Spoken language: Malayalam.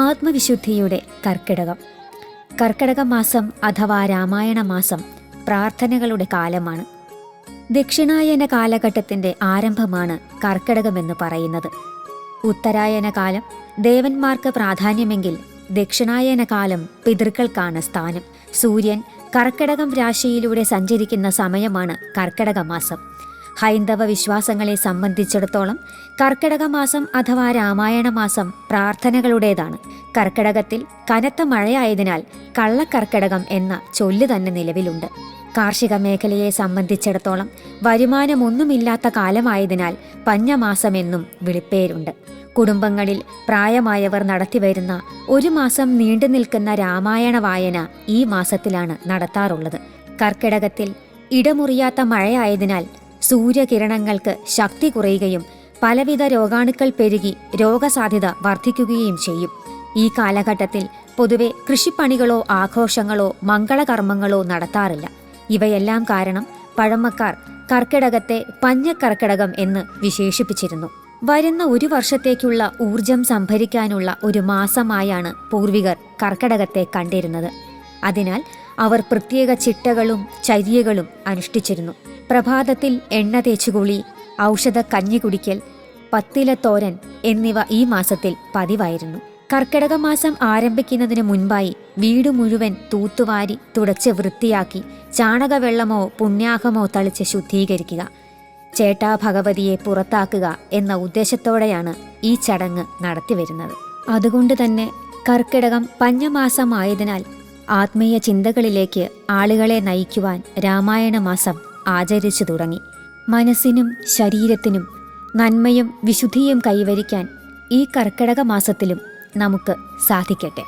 ആത്മവിശുദ്ധിയുടെ കർക്കിടകം. കർക്കിടക മാസം അഥവാ രാമായണ മാസം പ്രാർത്ഥനകളുടെ കാലമാണ്. ദക്ഷിണായന കാലഘട്ടത്തിൻ്റെ ആരംഭമാണ് കർക്കിടകമെന്ന് പറയുന്നത്. ഉത്തരായന കാലം ദേവന്മാർക്ക് പ്രാധാന്യമെങ്കിൽ ദക്ഷിണായന കാലം പിതൃക്കൾക്കാണ് സ്ഥാനം. സൂര്യൻ കർക്കിടകം രാശിയിലൂടെ സഞ്ചരിക്കുന്ന സമയമാണ് കർക്കിടക മാസം. ഹൈന്ദവ വിശ്വാസങ്ങളെ സംബന്ധിച്ചിടത്തോളം കർക്കിടക മാസം അഥവാ രാമായണ മാസം പ്രാർത്ഥനകളുടേതാണ്. കർക്കിടകത്തിൽ കനത്ത മഴയായതിനാൽ കള്ളക്കർക്കിടകം എന്ന ചൊല്ല് തന്നെ നിലവിലുണ്ട്. കാർഷിക മേഖലയെ സംബന്ധിച്ചിടത്തോളം വരുമാനമൊന്നുമില്ലാത്ത കാലമായതിനാൽ പഞ്ഞമാസമെന്നും വിളിപ്പേരുണ്ട്. കുടുംബങ്ങളിൽ പ്രായമായവർ നടത്തിവരുന്ന ഒരു മാസം നീണ്ടു നിൽക്കുന്ന രാമായണ വായന ഈ മാസത്തിലാണ് നടത്താറുള്ളത്. കർക്കിടകത്തിൽ ഇടമുറിയാത്ത മഴയായതിനാൽ സൂര്യകിരണങ്ങൾക്ക് ശക്തി കുറയുകയും പലവിധ രോഗാണുക്കൾ പെരുകി രോഗസാധ്യത വർദ്ധിക്കുകയും ചെയ്യും. ഈ കാലഘട്ടത്തിൽ പൊതുവെ കൃഷിപ്പണികളോ ആഘോഷങ്ങളോ മംഗളകർമ്മങ്ങളോ നടത്താറില്ല. ഇവയെല്ലാം കാരണം പഴമക്കാർ കർക്കിടകത്തെ പഞ്ഞക്കർക്കിടകം എന്ന് വിശേഷിപ്പിച്ചിരുന്നു. വരുന്ന ഒരു വർഷത്തേക്കുള്ള ഊർജം സംഭരിക്കാനുള്ള ഒരു മാസമായാണ് പൂർവികർ കർക്കിടകത്തെ കണ്ടിരുന്നത്. അതിനാൽ അവർ പ്രത്യേക ചിട്ടകളും ചര്യകളും അനുഷ്ഠിച്ചിരുന്നു. പ്രഭാതത്തിൽ എണ്ണ തേച്ചുകുളി, ഔഷധ കഞ്ഞി കുടിക്കൽ, പത്തിലത്തോരൻ എന്നിവ ഈ മാസത്തിൽ പതിവായിരുന്നു. കർക്കിടക മാസം ആരംഭിക്കുന്നതിന് മുൻപായി വീട് മുഴുവൻ തൂത്തുവാരി തുടച്ച് വൃത്തിയാക്കി ചാണകവെള്ളമോ പുണ്യാഹമോ തളിച്ച് ശുദ്ധീകരിക്കുക, ചേട്ടാ ഭഗവതിയെ പുറത്താക്കുക എന്ന ഉദ്ദേശത്തോടെയാണ് ഈ ചടങ്ങ് നടത്തിവരുന്നത്. അതുകൊണ്ട് തന്നെ കർക്കിടകം പഞ്ഞമാസമായതിനാൽ ആത്മീയ ചിന്തകളിലേക്ക് ആളുകളെ നയിക്കുവാൻ രാമായണ മാസം ആചരിച്ചു തുടങ്ങി. മനസ്സിനും ശരീരത്തിനും നന്മയും വിശുദ്ധിയും കൈവരിക്കാൻ ഈ കർക്കിടക മാസത്തിലും നമുക്ക് സാധിക്കട്ടെ.